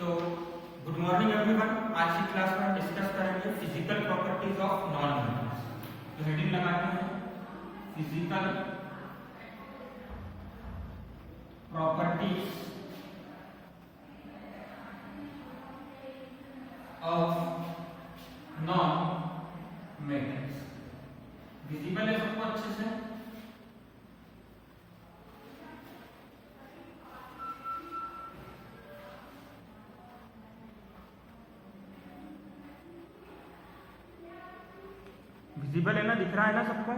तो good morning everyone. आज की क्लास में हम डिस्कस करेंगे physical properties of non metals. तो हेडिंग लगाते हैं physical properties of non metals. Visible है सबको अच्छे से? विजिबल है ना, दिख रहा है ना सबको?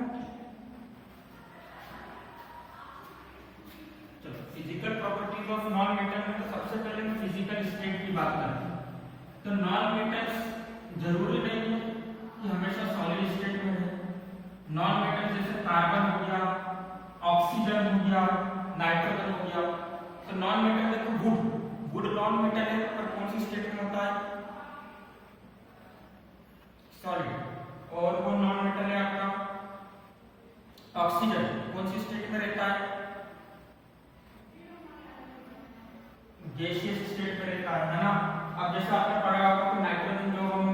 चलो, physical properties of non metal में तो सबसे पहले हम फिजिकल स्टेट की बात करते हैं। तो नॉन मेटल्स जरूरी नहीं है कि हमेशा सॉलिड स्टेट में रहे। नॉन मेटल जैसे कार्बन हो गया, ऑक्सीजन हो गया, नाइट्रोजन हो गया। तो नॉन मेटल देखो, वुड नॉन मेटल है, पर कौन सी स्टेट में होता है? सॉलिड। और वो नॉन मेटल है आपका ऑक्सीजन, कौन सी स्टेट में रहता है? गैसियस स्टेट में रहता है ना। अब जैसा आपने पढ़ा होगा कि नाइट्रोजन जो हम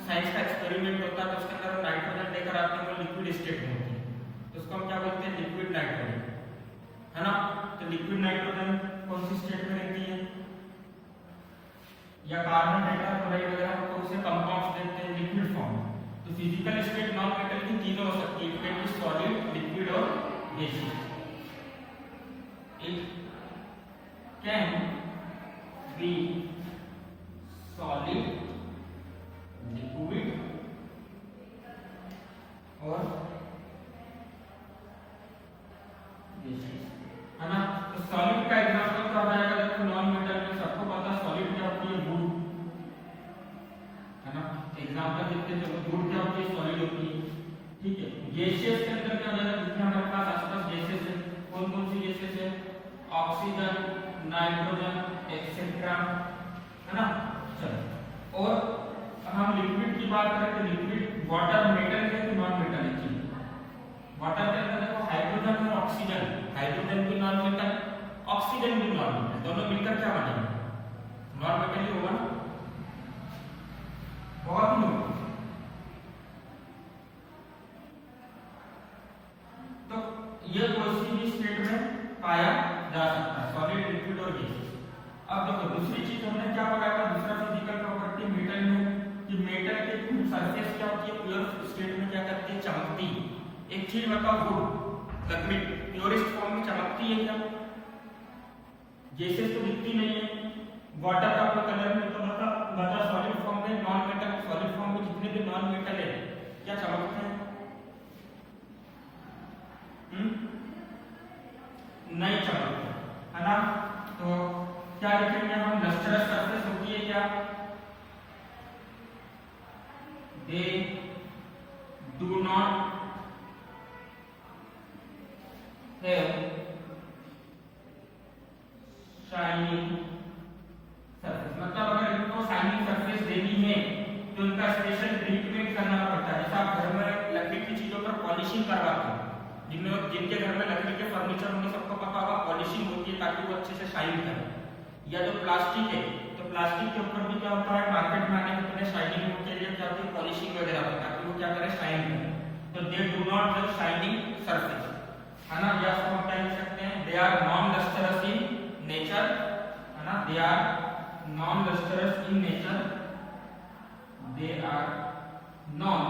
साइंस का एक्सपेरिमेंट होता है तो उसके अंदर हम नाइट्रोजन लेकर आते हैं, वो लिक्विड स्टेट में होती है, तो उसको हम क्या बोलते हैं? लिक्विड नाइट्रोजन, है ना। तो लिक्विड नाइट्रोजन कौन सी स्टेट में रहती है? या कार्बन टेट्राक्लोराइड वगैरह तो उसे कंपाउंड्स देते हैं लिक्विड फॉर्म। तो फिजिकल स्टेट नॉन मेटल की तीनों हो सकती है, it can be solid, liquid और gaseous. It can be solid, liquid और गैसियस, है ना। तो सॉलिड का एग्जांपल क्या हो जाएगा? देखो नॉन मेटल में सबको पता है सॉलिड क्या होती है? वुड, है ना। एग्जांपल देखते हैं, चलो वुड क्या होती है? सॉलिड होती है, ठीक है। गैसियस के अंदर क्या हो जाएगा? जितने हमारे पास आसपास गैसेस है, कौन कौन सी गैसेस है? ऑक्सीजन, नाइट्रोजन एक्सेट्रा, है ना। चलो, और हम लिक्विड की बात करें तो लिक्विड वाटर मेटल है कि नॉन मेटल है? वाटर के अंदर देखो हाइड्रोजन और ऑक्सीजन, हाइड्रोजन भी नॉन मेटल, ऑक्सीजन भी नॉन मेटल, दोनों मिलकर क्या बनेंगे? नॉन मेटल ही होगा ना। बहुत ही होगा। तो ये कोई भी स्टेट में पाया जा सकता है, सॉलिड, लिक्विड और गैसियस। अब देखो दूसरी चीज हमने क्या पढ़ा था, दूसरा फिजिकल प्रॉपर्टी मेटल में, कि मेटल के सरफेस क्या होती है? प्योर स्टेट में क्या करती है? चमकती। एक चीज बताओ, वुड लकड़ी प्योरेस्ट फॉर्म में चमकती है क्या? गैसेस तो दिखती नहीं है। वाटर का आपको कलर में तो बता सॉलिड फॉर्म में, नॉन मेटल सॉलिड फॉर्म में जितने भी नॉन मेटल है क्या चमकते हैं? नहीं चमकते, है ना। तो क्या लिखेंगे हम? लस्टरस सरफेस होती है क्या? दे do not have shining surface. मतलब अगर इनको शाइनिंग सरफेस देनी है तो इनका स्पेशल ट्रीटमेंट करना पड़ता है। जैसे आप घर में लकड़ी की चीजों पर पॉलिशिंग करवाते हैं, जिनके घर में लकड़ी के फर्नीचर होंगे सबको पता होगा पॉलिशिंग होती है ताकि वो अच्छे से शाइन करे। या जो प्लास्टिक है तो प्लास्टिक के ऊपर भी क्या होता है? मार्केट में आने के पहले शाइनिंग के लिए क्या होती है? पॉलिशिंग वगैरह होती है ताकि वो क्या करे? शाइन करे। तो they do not have shining surface, है ना। या उसको हम क्या लिख सकते हैं? They are non lustrous in nature, है ना। They are non lustrous in nature, they are non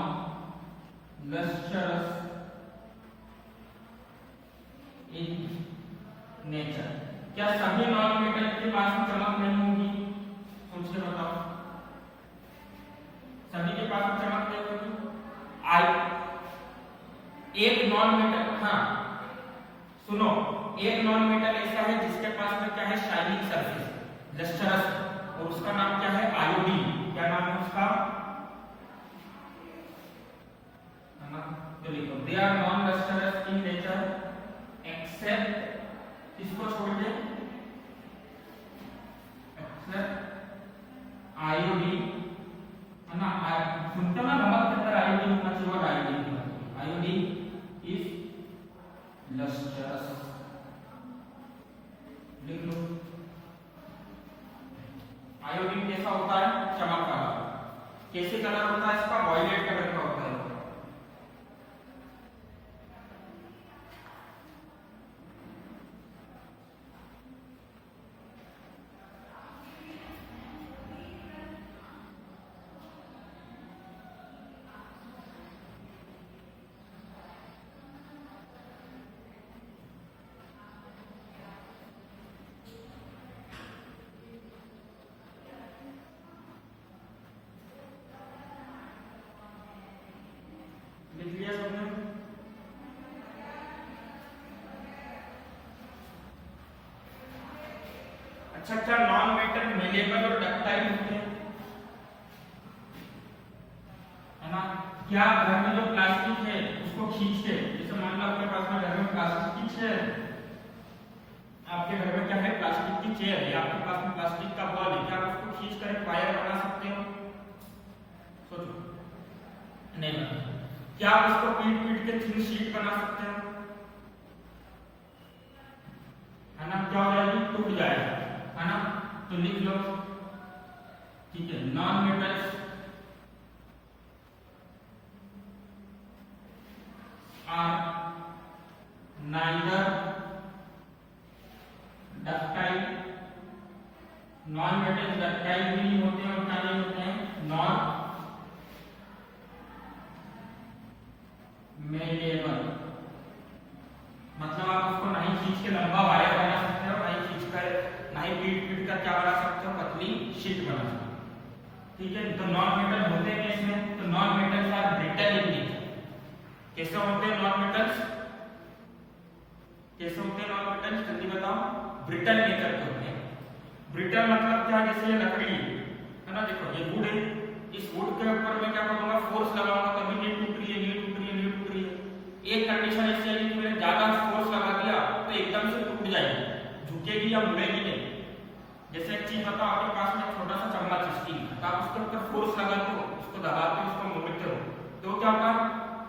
lustrous in nature. क्या सभी नॉन मेटल के पास में चमक नहीं होगी? सोच के बताओ, सभी के पास में चमक नहीं होगी? एक नॉन मेटल, हाँ सुनो, एक नॉन मेटल ऐसा है जिसके पास में क्या है? शाइनिंग सरफेस, लस्टरस, और उसका नाम क्या है? आयोडीन। क्या नाम है उसका? है ना। तो लिखो they are non lustrous in nature except, इसको छोड़ दे, एक्सेप्ट आयोडीन, है ना। सुनते हो ना नमक के अंदर आयोडीन होना चाहिए, और आयोडीन इज लस्टरस, लिख लो। आयोडीन होता है इसका वॉयलेट कलर का होता है। लिख लिया सबने? अच्छा, नॉन मेटल मेलेबल और डक्टाइल होते हैं, है ना। क्या घर में जो प्लास्टिक है उसको खींच के, जैसे मान लो आपके पास में घर में प्लास्टिक की चेयर, आपके घर में क्या है, प्लास्टिक की चेयर है, आपके पास में प्लास्टिक का बॉल है, क्या आप उसको खींच कर एक वायर बना सकते हो? सोचो, नहीं बना। क्या आप उसको पीट पीट के थिन शीट बना सकते हो? है ना, क्या हो जाएगी, टूट जाएगा, है ना। तो लिख लो, ठीक है, non metals are neither ductile, non metals ductile भी नहीं होते हैं और क्या नहीं होते हैं, नॉन मेलेबल। मतलब आप उसको नहीं खींच के लंबा वायर बना सकते हो, नहीं खींच कर, नहीं पीट पीट कर क्या बना सकते हो, पतली शीट बना सकते हो, ठीक है। तो नॉन मेटल होते हैं इसमें, तो non metals are brittle in nature. कैसे होते हैं नॉन मेटल्स, कैसे होते हैं नॉन मेटल्स, जल्दी बताओ। ब्रिटल नेचर के होते हैं। ब्रिटल मतलब क्या, जैसे ये लकड़ी है ना, देखो ये वुड है, इस वुड के ऊपर मैं क्या करूंगा, फोर्स लगाऊंगा, तभी नहीं टूट रही है, नहीं टूट रही है, नहीं टूट रही है। एक कंडीशन ऐसी है कि मैंने ज्यादा फोर्स लगा दिया तो एकदम से टूट जाएगी, झुकेगी या मुड़ेगी नहीं। जैसे एक चीज बताओ, आपके पास में छोटा सा चम्मच स्टील, तो आप उसके ऊपर फोर्स लगाते हो, उसको दबाते हो, उसको मोड़ते हो, तो क्या होता है,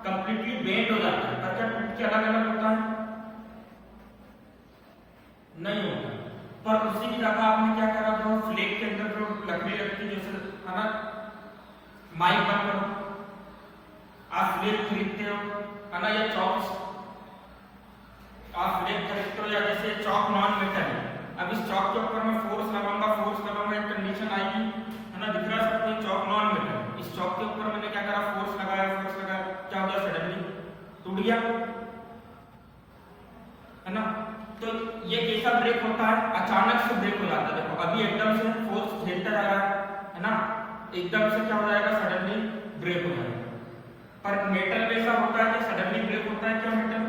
कंप्लीटली बेंड हो जाता है। पर क्या टूट के अलग अलग होता है? नहीं होता। पर उसी की जगह आपने क्या करा, जो फ्लेक के अंदर जो लकड़ी रखी, जैसे है ना, माइक बंद करो, आप फ्लेक खरीदते हो, है ना, या चॉक्स आप फ्लेक खरीदते हो, या जैसे चॉक नॉन मेटल है, अब इस चॉक के ऊपर मैं फोर्स लगाऊंगा, एक कंडीशन आएगी, है ना, दिख रहा है सबको, चॉक नॉन मेटल, इस चॉक के ऊपर मैंने क्या करा, फोर्स लगाया, क्या हो गया, सडनली टूट गया, है ना। तो ये कैसा ब्रेक होता है, अचानक से ब्रेक हो जाता है। देखो अभी एकदम से फोर्स झेलता जा रहा है ना, एकदम से क्या हो जाएगा, सडनली ब्रेक हो जाएगा। पर मेटल में ऐसा होता है कि सडनली ब्रेक होता है क्या मेटल,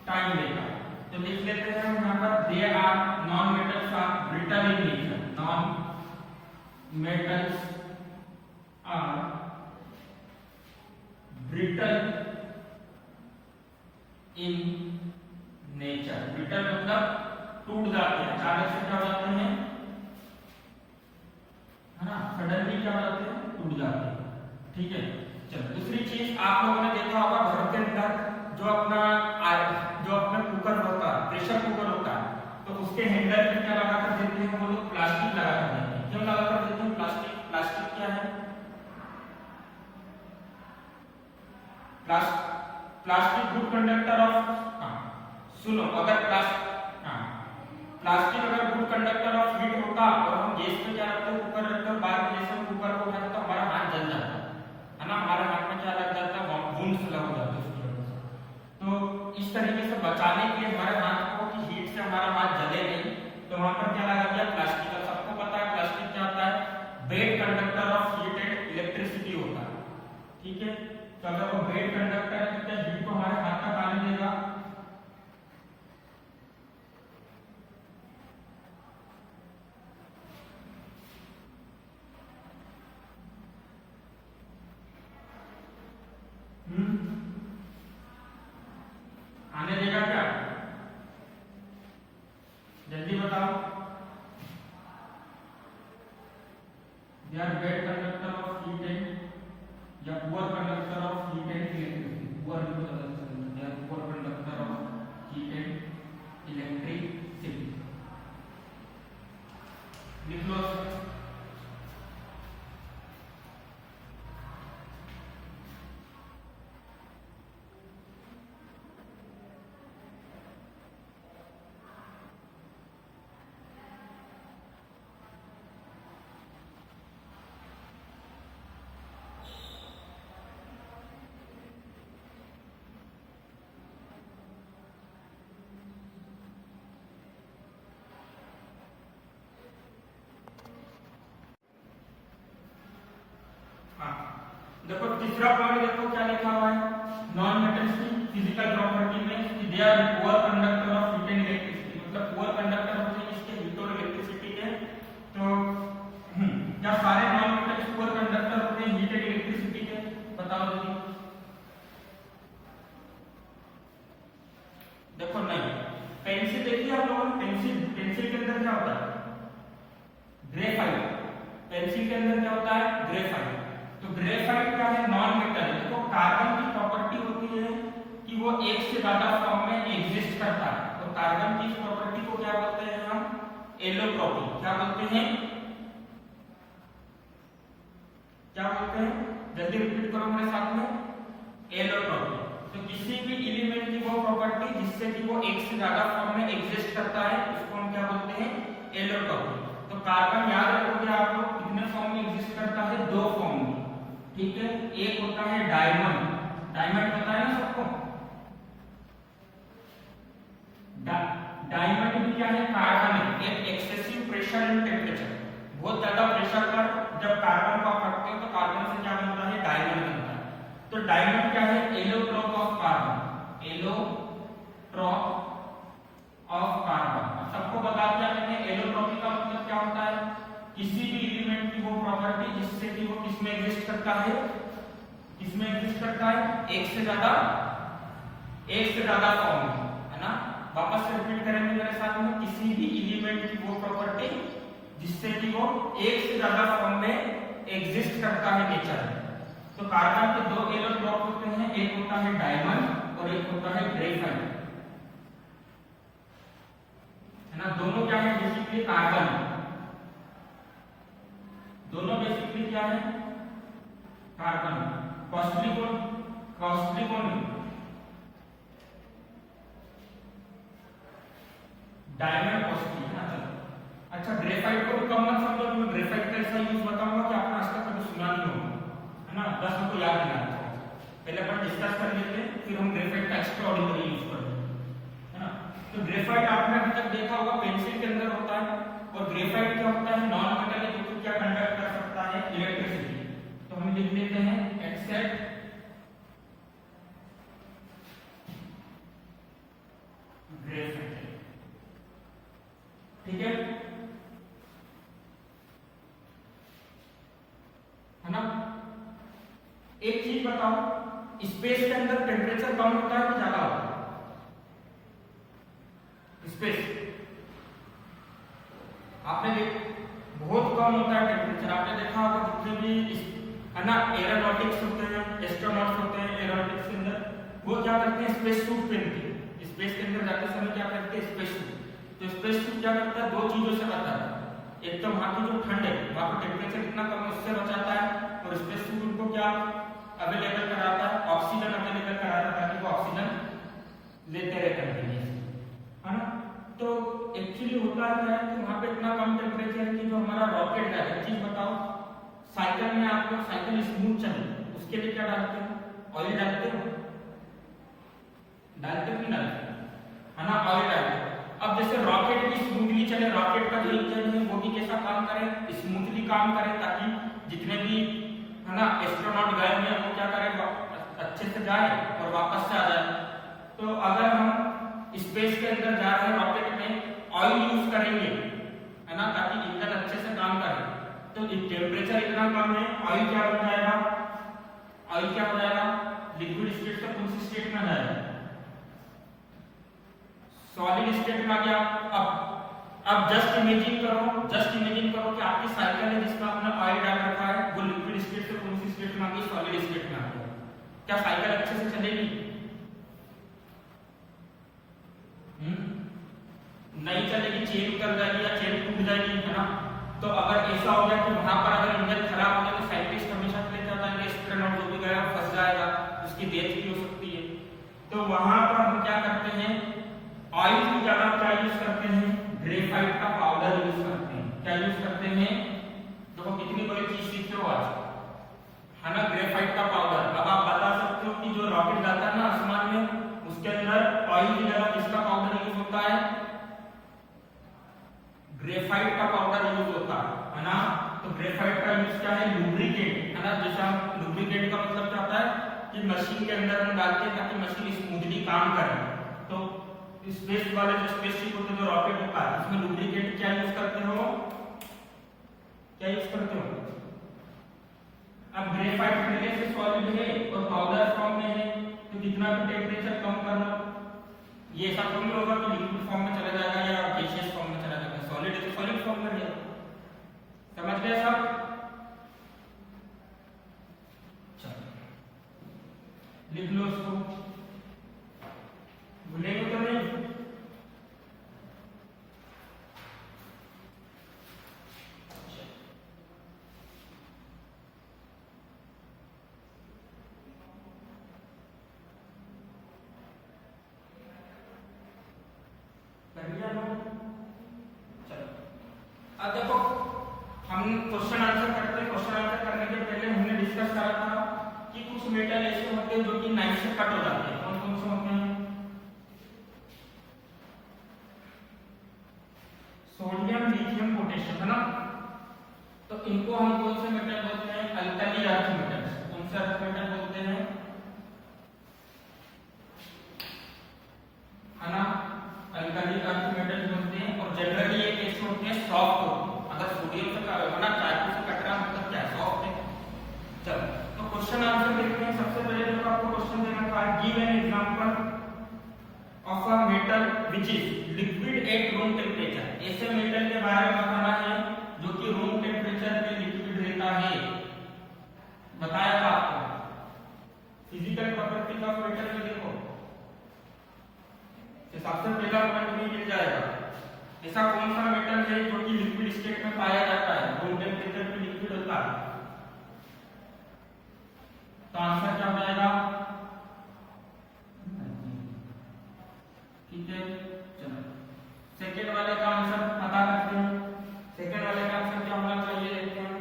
टाइम लेगा। तो लिख लेते हैं हम यहाँ पर, they are non metals are brittle in nature, non metals are brittle in nature. Brittle मतलब टूट जाते हैं, अचानक से क्या हो जाते हैं, है ना, सडनली क्या हो जाते हैं, टूट जाते हैं, ठीक है। चलो दूसरी चीज, आप लोगों ने देखा होगा घर के अंदर जो अपना कुकर होता है, प्रेशर कुकर होता है, तो उसके हैंडल पे क्या लगा कर देते हैं, वो लोग प्लास्टिक लगा कर देते हैं। क्यों लगा कर देते हैं प्लास्टिक? प्लास्टिक क्या है, प्लास्टिक गुड कंडक्टर ऑफ, सुनो, अगर प्लास्टिक अगर गुड कंडक्टर ऑफ हीट होता और हम गैस पे क्या रखते हैं, कुकर रखते हैं, बाद में जैसे हम कुकर को उठाते तो हमारा हाथ जल जाता है ना, हमारे हाथ में क्या लग जाता है, वुंड्स लग जाते हैं उसकी वजह से। तो इस तरीके से बचाने के लिए हमारे हाथ को कि हीट से हमारा हाथ जले नहीं, तो वहां पर क्या लगा दिया, प्लास्टिक का। सबको पता है प्लास्टिक क्या होता है, bed conductor of heat and electricity होता है, ठीक है। तो अगर वो बेड कंडक्टर है तो हीट को हमारे हाथ तक आने देगा, आने देगा क्या, जल्दी बताओ। They are bad conductor of heat and या poor conductor of heat and electricity, poor they are poor conductor of heat and electricity. लिख लो हाँ देखो तीसरा पॉइंट देखो क्या लिखा हुआ है, नॉन मेटल्स की फिजिकल प्रॉपर्टी में they are poor conductor of heat and electricity, मतलब पुअर कंडक्टर होते हैं इसके हीट और इलेक्ट्रिसिटी के। तो क्या सारे नॉन मेटल्स पुअर कंडक्टर होते हैं हीट एंड इलेक्ट्रिसिटी के, बताओ दीदी। देखो नहीं, पेंसिल देखिए आप लोगों ने, पेंसिल के अंदर क्या होता है, ग्रेफाइट। पेंसिल के अंदर क्या होता है, ग्रेफाइट। तो ग्रेफाइट क्या है, नॉन मेटल है। तो कार्बन की प्रॉपर्टी होती है कि वो एक से ज्यादा फॉर्म में एग्जिस्ट करता है। तो कार्बन की प्रॉपर्टी को क्या बोलते हैं हम, एलोट्रॉपी। क्या बोलते हैं, क्या बोलते हैं, जल्दी रिपीट करो मेरे साथ में, एलोट्रॉपी। तो किसी भी एलिमेंट की वो प्रॉपर्टी जिससे कि वो एक से ज्यादा फॉर्म में एग्जिस्ट करता है उसको हम क्या बोलते हैं, एलोट्रॉपी। तो कार्बन याद रखोगे आप लोग कितने फॉर्म में एग्जिस्ट करता है, दो फॉर्म में, ठीक है। एक होता है डायमंड, डायमंड पता है ना सबको, डायमंड भी क्या है, कार्बन है। एक एक्सेसिव प्रेशर एंड टेम्परेचर, बहुत ज्यादा प्रेशर पर जब कार्बन को आप रखते हो तो कार्बन से क्या बनता है, डायमंड बनता है। तो डायमंड क्या है, allotrope of carbon, allotrope of carbon. सबको बता दिया मैंने, एलोट्रॉपी का मतलब क्या होता है, किसी भी एलिमेंट की वो प्रॉपर्टी जिससे कि वो किसमें एग्जिस्ट करता है, किसमें एग्जिस्ट करता है, एक से ज्यादा फॉर्म में, है ना। वापस से रिपीट करेंगे मेरे साथ में, किसी भी एलिमेंट की वो प्रॉपर्टी जिससे कि वो एक से ज्यादा फॉर्म में एग्जिस्ट करता है नेचर में। तो कार्बन के दो एलोट्रॉप होते हैं, एक होता है डायमंड और एक होता है ग्रेफाइट, है ना। दोनों क्या है, बेसिकली कार्बन, दोनों बेसिकली क्या है, कार्बन। कॉस्टली कौन, डायमंड कॉस्टली, है ना। चलो अच्छा, ग्रेफाइट को कम मत समझो, मैं ग्रेफाइट का ऐसा यूज बताऊंगा कि आपने आज तक कभी सुना नहीं होगा, है ना। बस हमको याद दिलाना है, पहले अपन डिस्कस कर लेते हैं, फिर हम ग्रेफाइट का एक्स्ट्रा ऑर्डिनरी यूज करेंगे, है ना। तो ग्रेफाइट आपने अभी तक देखा होगा पेंसिल के अंदर होता है, और ग्रेफाइट क्या होता है, नॉन मेटल है, जो क्या कंडक्ट कर सकता है, इलेक्ट्रिसिटी। तो हम लिख लेते हैं एक्सेप्ट ग्रेफाइट, ठीक है ना। एक चीज बताओ, स्पेस के अंदर टेम्परेचर कम होता है कि ज्यादा होता है, स्पेस आपने बहुत कम होता है टेम्परेचर। आपने देखा होगा जितने भी, है ना, एरोनॉटिक्स होते हैं, एस्ट्रोनॉट्स होते हैं एरोनॉटिक्स के अंदर, वो क्या करते हैं, स्पेस सूट पहनते हैं। स्पेस के अंदर जाते समय क्या करते हैं, स्पेस सूट। तो स्पेस सूट क्या करता है, दो चीजों से बचाता है, एक तो वहां की जो ठंड है, वहां पर टेम्परेचर इतना कम है उससे बचाता है, और स्पेस सूट उनको क्या अवेलेबल कराता है, ऑक्सीजन अवेलेबल कराता है, ताकि वो ऑक्सीजन लेते रहे कंटिन्यूअसली, है ना। तो एक्चुअली होता क्या है कि वहां पे इतना कम टेम्परेचर है कि जो हमारा रॉकेट है, एक चीज बताओ, साइकिल में आप लोग साइकिल स्मूथ चले उसके लिए क्या डालते हैं, ऑयल डालते हैं, डालते नहीं डालते, है ना, ऑयल डालते हैं। अब जैसे रॉकेट भी स्मूथली चले, रॉकेट का जो इंजन है वो भी कैसा काम करे, स्मूथली काम करे, ताकि जितने भी, है ना, एस्ट्रोनॉट गए हैं वो क्या करें, अच्छे से जाए और वापस से आ जाए। तो अगर हम स्पेस के अंदर जा रहे हैं रॉकेट में, ऑयल यूज करेंगे, है ना, ताकि इंजन अच्छे से काम करे, तो टेम्परेचर इतना कम है, ऑयल क्या बन जाएगा, ऑयल क्या हो जाएगा, लिक्विड स्टेट से कौन सी स्टेट में आ जाएगा, सॉलिड स्टेट में आ गया। अब जस्ट इमेजिन करो कि आपकी साइकिल है जिसमें आपने ऑयल डाल रखा है, वो लिक्विड स्टेट से कौन सी स्टेट में आ गई, सॉलिड स्टेट में आ गई। क्या साइकिल अच्छे से चलेगी, नहीं चलेगी, चेन उतर जाएगी या चेन टूट जाएगी, है ना। तो अगर ऐसा हो गया कि वहां पर अगर इंजन खराब हो गया तो साइंटिस्ट हमेशा के लिए जाता है, एस्ट्रोनॉट जो भी गया फंस जाएगा, उसकी डेथ भी हो सकती है। तो वहां पर हम क्या करते हैं, ऑयल की जगह क्या यूज करते हैं, ग्रेफाइट का पाउडर यूज करते हैं। क्या यूज करते हैं, देखो कितनी बड़ी चीज सीखे हो आज, है ना, ग्रेफाइट का पाउडर। अब आप बता सकते हो कि जो रॉकेट जाता है ना आसमान में, उसके अंदर ऑयल की जगह किसका पाउडर यूज होता है, ग्रेफाइट का पाउडर यूज होता है ना। तो ग्रेफाइट का यूज क्या है, लुब्रिकेंट, है ना, जैसे हम लुब्रिकेट का मतलब क्या होता है कि मशीन के अंदर हम डालते हैं ताकि मशीन स्मूथली काम करे। तो स्पेस वाले जो स्पेसशिप होते हैं, जो रॉकेट होता है, इसमें लुब्रिकेट क्या यूज करते हो, क्या यूज करते हो? अब ग्रेफाइट पहले से सॉलिड है और पाउडर फॉर्म में है, तो कितना भी टेम्परेचर कम कर लो, ये ऐसा थोड़ी होगा कि लिक्विड फॉर्म में चला जाएगा या गैसियस फॉर्म में चला जाएगा। सॉलिड है तो सॉलिड फॉर्म में रहेगा। समझ गए सब? चलो लिख लो इसको, भूलेंगे तो नहीं। अब देखो हम क्वेश्चन आंसर करते हैं। क्वेश्चन आंसर करने के पहले हमने डिस्कस करा था कि कुछ मेटल ऐसे होते हैं जो कि नाइफ से कट हो जाते हैं। कौन कौन से होते हैं? सोडियम, लिथियम, पोटेशियम, है ना। तो इनको हम कौन से मेटल बोलते हैं? Alkali earth metals. कौन से अर्थ मेटल बोलते हैं? है ना, अल्कली अर्थ मेटल बोलते हैं। और जनरली ये कैसे होते हैं? सॉफ्ट होते हैं। अगर सोडियम से बना चाकू से कट रहा मतलब क्या सॉफ्ट है। चलो तो क्वेश्चन आंसर देखते हैं। सबसे पहले तो आपको क्वेश्चन देना था, give an example of a metal which is liquid at room temperature. ऐसे मेटल के बारे में बताना है जो कि रूम टेंपरेचर पे लिक्विड रहता है। बताया था आपको फिजिकल प्रॉपर्टी ऑफ मेटल में। देखो सबसे पहला पॉइंट में मिल जाएगा, ऐसा कौन सा मेटल है जो कि लिक्विड स्टेट में पाया जाता है, रूम टेंपरेचर पे लिक्विड होता है। तो आंसर क्या हो जाएगा? ठीक है, चलो सेकंड वाले का आंसर पता करते हैं। सेकंड वाले का आंसर क्या होना चाहिए देखते हैं।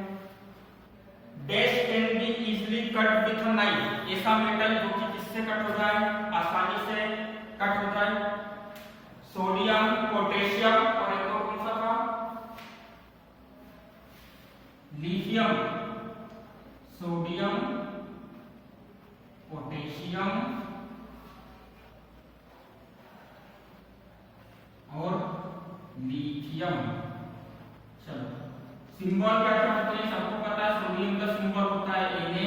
Dash can be easily cut with a knife. ऐसा मेटल जो कि किससे कट हो जाए, आसानी से कट हो जाए। सोडियम, पोटेशियम और एक और कौन सा था? लिथियम। सोडियम, पोटेशियम और लिथियम। चलो सिंबल क्या क्या होते हैं सबको पता है। सोडियम का सिंबल होता है Na,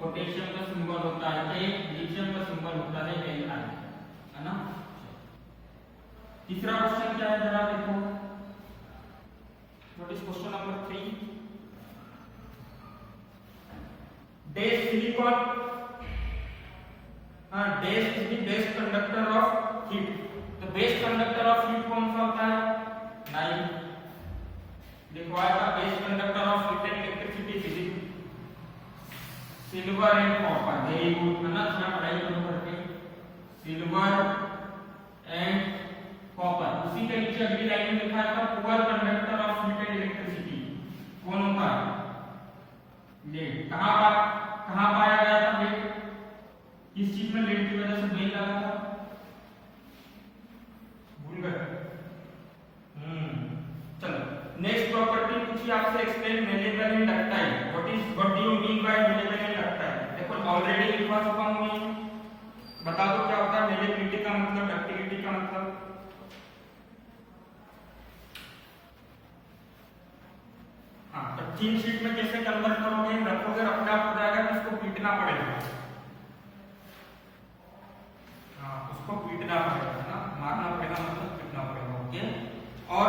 पोटेशियम का सिंबल होता है A, लिथियम का सिंबल होता है Li, है ना। तीसरा क्वेश्चन क्या है जरा देखो, notice question number 3। Dash silicon dash is the best conductor of heat. तो बेस्ट कंडक्टर ऑफ हीट कौन सा होता है? नाइफ। लिखवाया था best conductor of heat and electricity silver and copper. Very good, है ना, थोड़ा पढ़ाई करो करके। Silver and copper. उसी के नीचे अगली लाइन में लिखा था poor conductor of heat and electricity. कौन होता है? लेड। कहां पाया गया था लेड? किस चीज में लेड की वजह से बेल लगा था? भूल गए? चलो नेक्स्ट प्रॉपर्टी पूछी आपसे, explain malleable and ductile. What do you mean by malleable and ductile? देखो ऑलरेडी लिखवा चुका हूं मैं, बता दो क्या होता है मेलेबिलिटी का मतलब, डक्टिलिटी का मतलब। हाँ, तो थीन शीट में कैसे कन्वर्ट करोगे, रखोगे, अपने आप हो जाएगा कि उसको पीटना पड़ेगा। हाँ, उसको पीटना पड़ेगा ना, मारना पड़ेगा मतलब पीटना पड़ेगा। ओके। और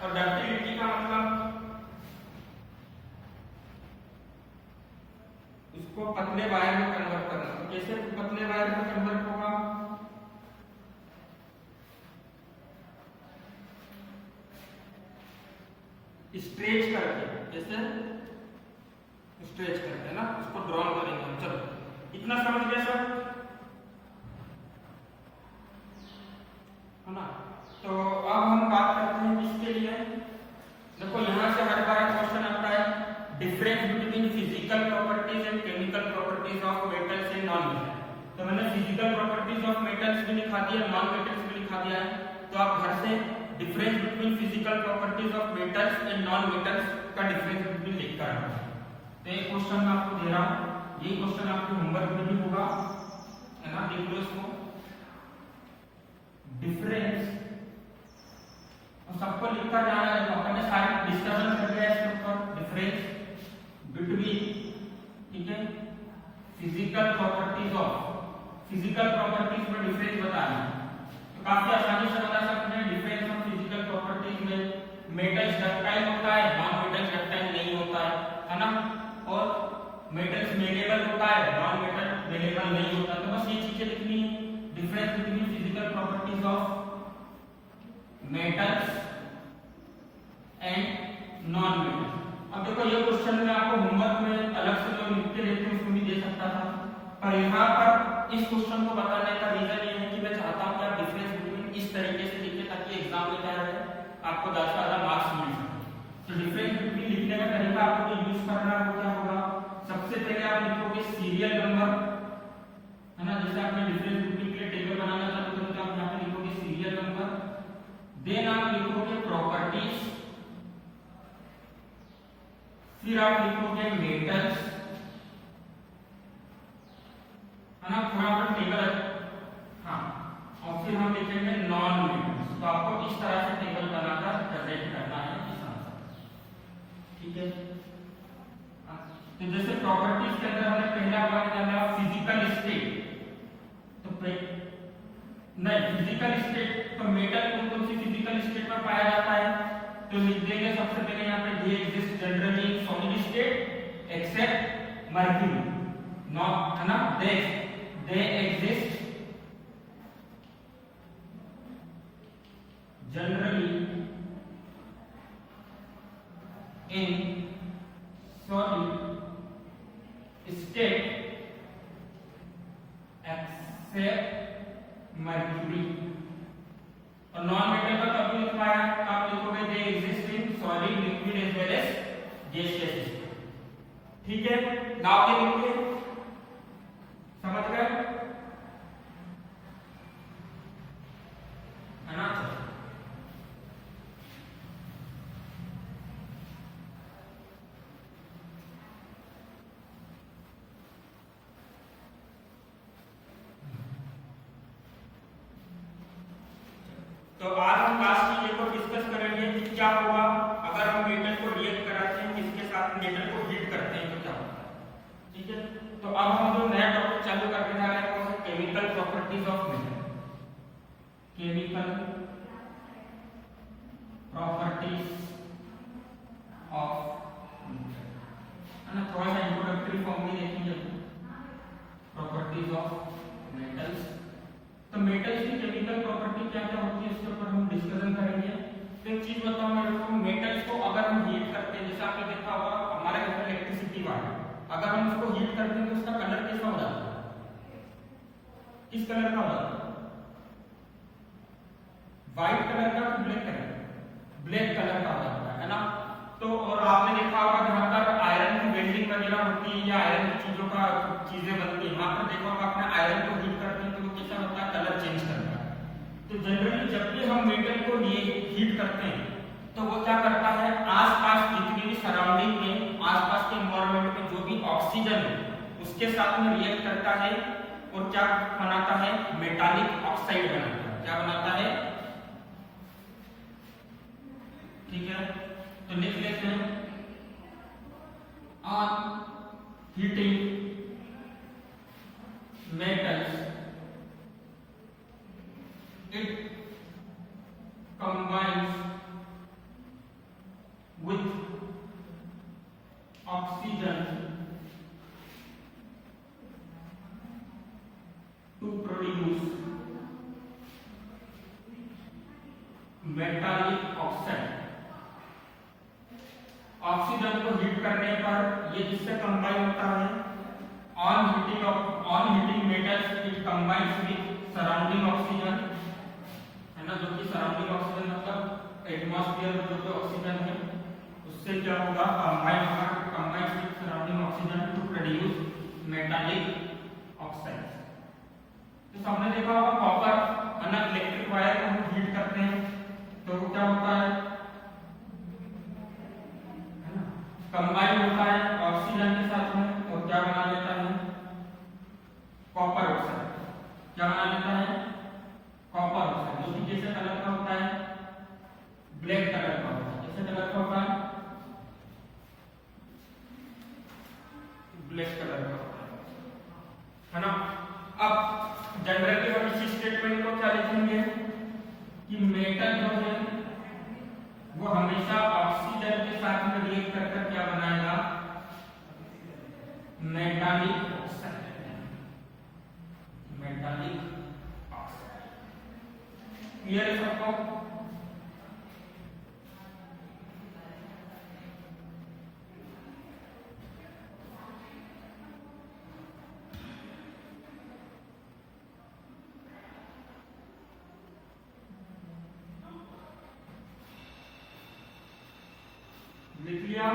डक्टिलिटी का मतलब उसको पतले वायर में कन्वर्ट करना। तो कैसे पतले वायर में कन्वर्ट होगा? स्ट्रेच करके। कैसे स्ट्रेच करके ना, उसको ड्रॉ करेंगे हम। चलो इतना समझ गए सब, है ना। तो अब हम बात करते हैं किसके लिए। देखो यहां से हर बार क्वेश्चन आता है difference between physical properties and chemical properties of metals and non metals. तो मैंने फिजिकल प्रॉपर्टीज ऑफ मेटल्स भी लिखा दिया, नॉन मेटल्स भी लिखा दिया है। तो आप घर से difference between physical properties of metals and non metals का डिफरेंस बिटवीन लिखकर आना। तो एक क्वेश्चन मैं आपको दे रहा हूं, यही क्वेश्चन आपके होमवर्क में भी होगा, है ना। देख लो इसको, डिफरेंस सबको लिखता जाना है। अपन ने सारे डिस्कशन कर लिया इसके ऊपर, डिफरेंस बिटवीन, ठीक है, physical properties of, physical properties में डिफरेंस बताना है। तो काफी आसानी से बता सकते हैं डिफरेंस ऑफ फिजिकल प्रॉपर्टीज में। मेटल्स डक्टाइल होता है, नॉन मेटल्स डक्टाइल नहीं होता है ना। और मेटल्स मेलेबल होता है, नॉन मेटल मेलेबल नहीं होता। तो बस ये चीजें लिखनी है, difference between physical properties of metals and non metals. अब देखो ये क्वेश्चन में आपको होमवर्क में अलग से जो लिख के देते हैं उसको भी दे सकता था, पर यहाँ पर इस क्वेश्चन को बताने का रीजन ये है कि मैं चाहता हूँ कि आप डिफरेंस बिटवीन इस तरीके से लिखें ताकि एग्जाम में क्या है आपको 10 से ज्यादा मार्क्स मिल सके। तो डिफरेंस बिटवीन लिखने का तरीका आपको जो यूज करना है वो क्या होगा, सबसे पहले आप लिखोगे सीरियल नंबर, है ना। जैसे आपने डिफरेंस बिटवीन के लिए टेबल बनाना चाहते हो तो आप यहाँ पे लिखोगे सीरियल नंबर, देन आप लिखोगे प्रॉपर्टीज, फिर आप लिखोगे मेटल्स, है ना। थोड़ा सा टेबल, हाँ, और फिर हम लिखेंगे नॉन मेटल्स। तो आपको इस तरह से टेबल बनाकर प्रेजेंट करना है इस आंसर, ठीक है। तो जैसे प्रॉपर्टीज के अंदर हमने पहला वर्ड निकाला फिजिकल स्टेट, तो नहीं, फिजिकल स्टेट तो मेटल कौन कौन सी फिजिकल स्टेट में पाया जाता है, तो लिख देंगे सबसे पहले यहाँ पे they exist generally in solid state except mercury, not, है ना। They exist generally in solid state except mercury. और नॉन मेटल का कभी लिखवाया, आप लिखोगे they exist in solid liquid as well as gaseous state, ठीक है। नाउ के लिखिए, समझ गए, है ना। तो आज हम क्लास की ये को डिस्कस करेंगे कि क्या होगा अगर हम मेटल को रिएक्ट कराते हैं, किसके साथ मेटल को हीट करते हैं तो क्या होता है, ठीक है। तो अब हम जो नया टॉपिक चालू करने जा रहे हैं वो है chemical properties of metal, chemical properties of metal, है ना। थोड़ा सा इंट्रोडक्टरी फॉर्म में देखेंगे प्रॉपर्टीज ऑफ मेटल्स। तो मेटल्स की केमिकल प्रॉपर्टी क्या क्या होती है इसके ऊपर हम डिस्कशन करेंगे। तो एक चीज बताऊं मेरे को, मेटल्स को अगर हम हीट करते हैं, जैसे आपने देखा होगा हमारे घर में इलेक्ट्रिसिटी वाला, अगर हम उसको हीट करते हैं तो उसका कलर कैसा हो जाता है, किस कलर का हो जाता है, व्हाइट कलर का, ब्लैक कलर, ब्लैक कलर का हो जाता है ना। तो और आपने देखा होगा जहां पर आयरन की वेल्डिंग वगैरह होती है या आयरन की चीजों का चीजें बनती है, वहां पर देखा होगा आपने आयरन को हीट करते हैं तो वो कैसा होता है, कलर चेंज करता है। तो जनरली जब भी हम मेटल को हीट करते हैं तो वो क्या करता है, आसपास जितनी भी सराउंडिंग में, आसपास के एनवायरनमेंट में जो भी ऑक्सीजन है उसके साथ में रिएक्ट करता है और क्या बनाता है, मेटालिक ऑक्साइड बनाता है। क्या बनाता है, ठीक है। तो लिख लेते हैं, on heating metals it combines with oxygen to produce metallic oxide। Oxygen को हीट करने पर ये जिससे कंबाइन होता है, on heating metals it combines with surrounding oxygen, है ना। जो कि सराउंडिंग ऑक्सीजन मतलब एटमॉस्फेयर में जो ऑक्सीजन है उससे क्या होगा, combines with surrounding oxygen to produce metallic oxide. तो हमने देखा होगा कॉपर, है ना, इलेक्ट्रिक वायर को हम हीट करते हैं तो वो क्या होता है, कंबाइन होता है ऑक्सीजन के साथ में और क्या बना लेता है, कॉपर ऑक्साइड। क्या बना लेता है, कॉपर ऑक्साइड, जो कि कैसे कलर का होता है, ब्लैक कलर का होता है। कैसे कलर का होता है, ब्लैक कलर का होता है ना। अब जनरली हम इसी स्टेटमेंट को क्या लिखेंगे कि मेटल जो है वो हमेशा ऑक्सीजन के साथ में रिएक्ट कर क्या बनाएगा, metallic oxide. Metallic oxide clear है सबको। लिख लिया।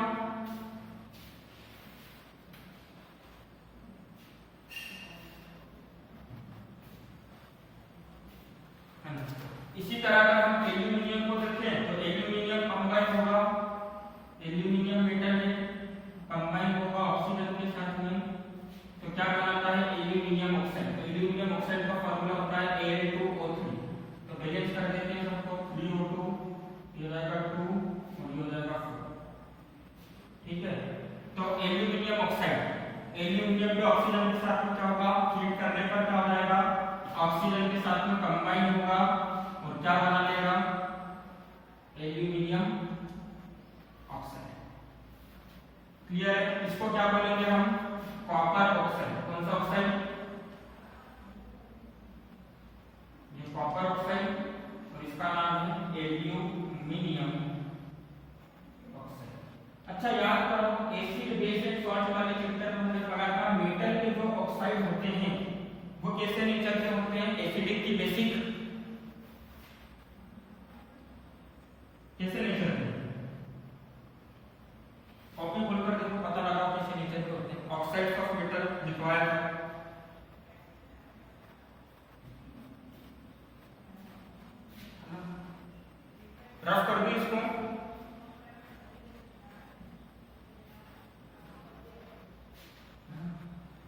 इसी तरह अगर हम एल्यूमिनियम को देखें तो एल्यूमिनियम कंबाइन होगा, एल्यूमिनियम मेटल है, कंबाइन होगा ऑक्सीजन के साथ में, तो क्या बनाता है, एल्यूमिनियम ऑक्साइड। तो एल्यूमिनियम ऑक्साइड का फार्मूला होता है Al2O3। तो बैलेंस कर देते हैं सबको, 3O2, ये हो जाएगा 2 और ये हो जाएगा 4। ठीक है, तो एल्यूमिनियम ऑक्साइड, एल्यूमिनियम भी ऑक्सीजन के साथ में क्या होगा, हीट करने पर क्या हो जाएगा, ऑक्सीजन के साथ में कंबाइन होगा और क्या बना लेगा, एल्यूमिनियम ऑक्साइड। क्लियर है। इसको क्या बोलेंगे हम, कॉपर ऑक्साइड। कौन सा ऑक्साइड, ये कॉपर ऑक्साइड, और इसका नाम है एल्यूमिनियम। अच्छा याद करो, एसिड बेस एंड सॉल्ट वाले चैप्टर में हमने पढ़ा था मेटल के जो ऑक्साइड होते हैं वो कैसे नेचर के होते हैं, एसिडिक की बेसिक, कैसे नेचर के, कॉपी खोलकर देखो पता लगाओ कैसे नेचर के होते हैं। ऑक्साइड्स ऑफ मेटल लिखवाया था, रफ कर दी इसको।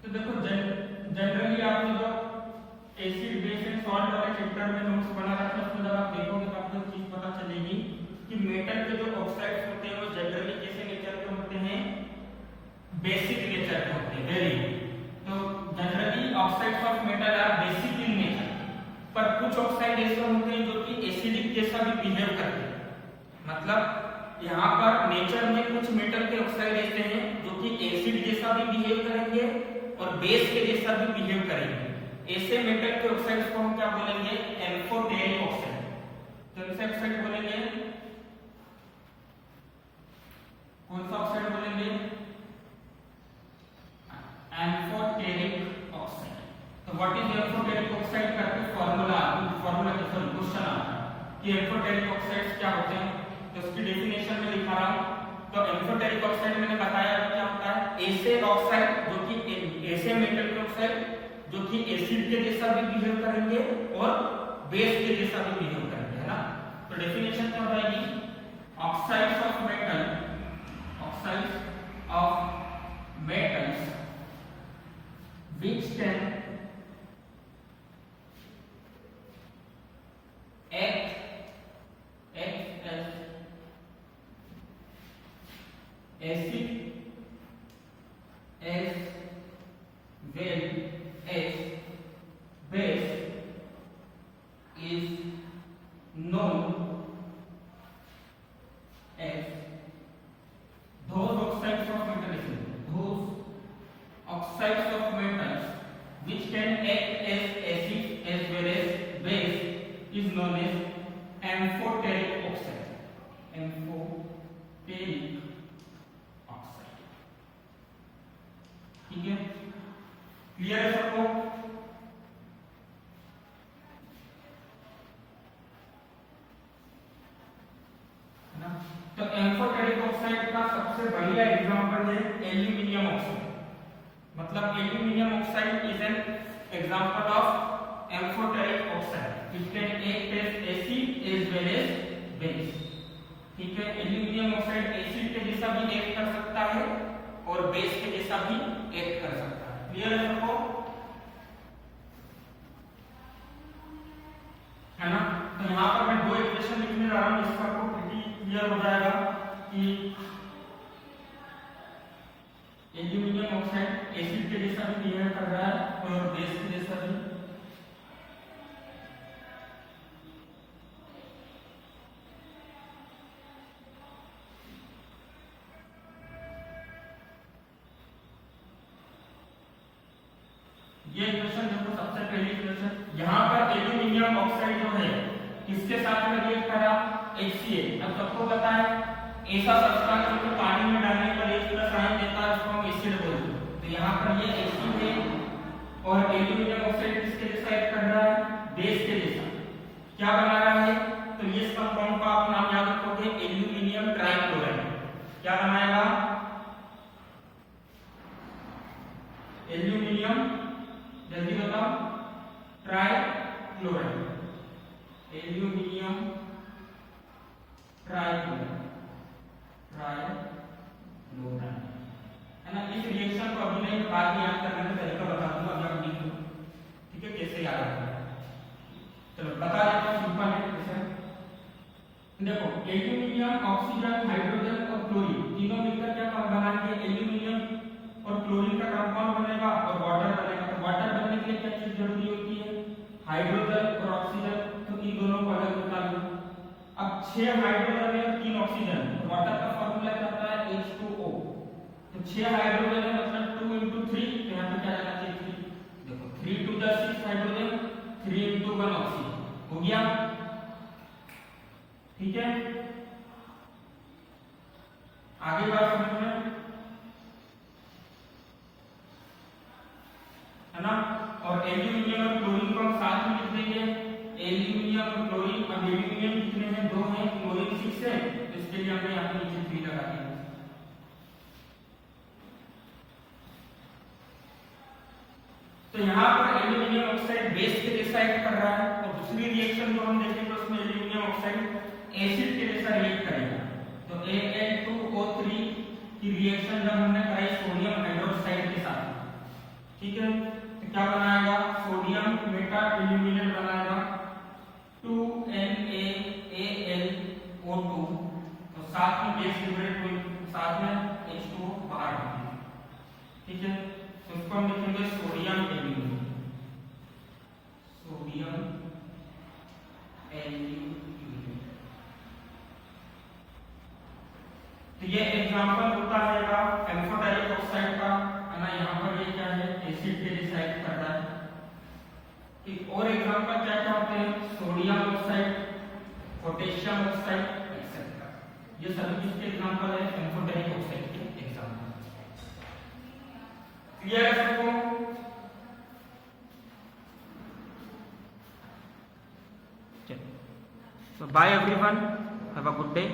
तो देखो जनरली आपने जो एसिड बेस एंड सॉल्ट वाले चैप्टर में नोट्स बना रखा है उसमें जब आप देखोगे तो आपको चीज पता चलेगी कि मेटल के जो ऑक्साइड्स होते हैं वो जनरली कैसे नेचर के होते हैं, बेसिक नेचर के होते हैं। वेरी, तो generally oxides of metal are basic in nature, पर कुछ ऑक्साइड ऐसे होते हैं जो कि एसिडिक जैसा भी बिहेव करते हैं। मतलब यहाँ पर नेचर में कुछ मेटल के ऑक्साइड ऐसे हैं जो कि एसिड जैसा भी बिहेव करेंगे और बेस के जैसा भी बिहेव करेंगे। ऐसे मेटल के ऑक्साइड्स को हम क्या बोलेंगे, एम्फोटेरिक ऑक्साइड। तो इसे ऑक्साइड बोलेंगे, कौन सा ऑक्साइड बोलेंगे, एम्फोटेरिक ऑक्साइड। तो व्हाट इज एम्फोटेरिक ऑक्साइड करके फार्मूला सॉरी क्वेश्चन आता है कि एम्फोटेरिक ऑक्साइड्स क्या होते हैं, तो उसकी डेफिनेशन में लिखा रहा हूं। तो एम्फोटेरिक ऑक्साइड मैंने बताया क्या होता है, ऐसे ऑक्साइड जो कि ऐसे मेटल के ऑक्साइड जो कि एसिड के जैसा भी बिहेव करेंगे और बेस के जैसा भी बिहेव करेंगे, है ना। तो डेफिनेशन क्या हो जाएगी, oxides of metal, oxides of metals which can act as acid as well as base is known as those oxides of metal, those oxides of metals which can act as acid as well as base is known as amphoteric oxide. Amphoteric oxide. ठीक है, clear है सबको। तो amphoteric oxide का सबसे बढ़िया example है aluminium oxide. मतलब aluminium oxide is an example of amphoteric oxide, it can act as acid as well as base. ठीक है, एल्यूमिनियम ऑक्साइड एसिड के जैसा भी एक्ट कर सकता है और बेस के जैसा भी एक्ट कर सकता है। क्लियर है सबको? है ना? तो यहाँ पर मैं दो इक्वेशन लिखने जा रहा हूँ जिससे आपको प्रीटी क्लियर हो जाएगा कि एल्यूमिनियम ऑक्साइड एसिड के जैसा भी बिहेव कर रहा है और बेस के जैसा भी। ये इक्वेशन देखो, सबसे पहली इक्वेशन यहाँ पर एल्यूमिनियम ऑक्साइड जो है किसके साथ में रिएक्ट करा? HCl। अब सबको पता है ऐसा सब्सटेंस जो पानी में डालने पर H+ आयन देता है उसको हम एसिड बोलते हैं। तो यहाँ पर ये H2 है और एल्यूमिनियम ऑक्साइड किसके जैसा एक्ट कर रहा है? बेस के जैसा। क्या बना रहा है? तो ये कंपाउंड का आप नाम याद रखोगे, एल्यूमिनियम ट्राइक्लोराइड। क्या बनाएगा? एल्यूमिनियम, जल्दी बताओ, ट्राइक्लोराइड। एल्यूमिनियम ट्राइक्लोराइड, है ना? इस रिएक्शन को अभी नहीं, बाद में याद करने का तरीका बता दूंगा, अभी आप लिख लो, ठीक है? कैसे याद रखना है, चलो बता देता हूँ। सिंपल है कैसे। देखो, एल्यूमिनियम, ऑक्सीजन, हाइड्रोजन और क्लोरीन तीनों मिलकर क्या बनाएंगे? एल्यूमिनियम और क्लोरीन का कंपाउंड बनेगा और वाटर बनेगा। तो वाटर बनने के लिए क्या चीज जरूरी होती है? हाइड्रोजन और ऑक्सीजन। तो इन दोनों को अलग निकाल लो। अब 6 हाइड्रोजन है और 3 ऑक्सीजन, तो वाटर का फार्मूला क्या होता है? H2O। तो 6 हाइड्रोजन है मतलब 2 × 3, तो यहाँ पे क्या जाना चाहिए? 3। देखो 3 × 6 हाइड्रोजन, 3 × 1 ऑक्सीजन हो गया, ठीक है? आगे बात समझ में, है ना? और एल्यूमिनियम और क्लोरीन को हम साथ में लिख देंगे, एल्यूमिनियम और क्लोरीन। अब एल्यूमिनियम कितने हैं? 2 हैं, क्लोरीन 6 है, तो इसके लिए हमने यहाँ पे नीचे 3 लगा दिया। तो यहाँ पर एल्यूमिनियम ऑक्साइड बेस के जैसा एक्ट कर रहा है और दूसरी रिएक्शन जो हम देखेंगे उसमें एल्यूमिनियम ऑक्साइड एसिड के जैसा रिएक्ट करेगा। तो Al2O3 की रिएक्शन जब हमने कराई सोडियम हाइड्रोक्साइड के साथ, ठीक है? तो क्या बनाएगा? सोडियम मेटा एल्यूमिनेट बनाएगा, 2NaAlO2। तो साथ में बेस लिबरेट हुई, साथ में H2O बाहर निकली, ठीक है? तो इसको हम लिखेंगे सोडियम एल्यूमिनेट, सोडियम एल्यूमिनेट। तो ये एग्जांपल होता है का एम्फोटेरिक ऑक्साइड का, है ना? यहाँ पर ये क्या है? एसिड के जैसा एक्ट कर रहा है। एक और एग्जांपल क्या क्या होते हैं? Sodium oxide, potassium oxide etcetera. ये सभी किसके एग्जांपल है? एम्फोटेरिक ऑक्साइड के एग्जांपल। क्लियर है सबको? So bye everyone, have a good day.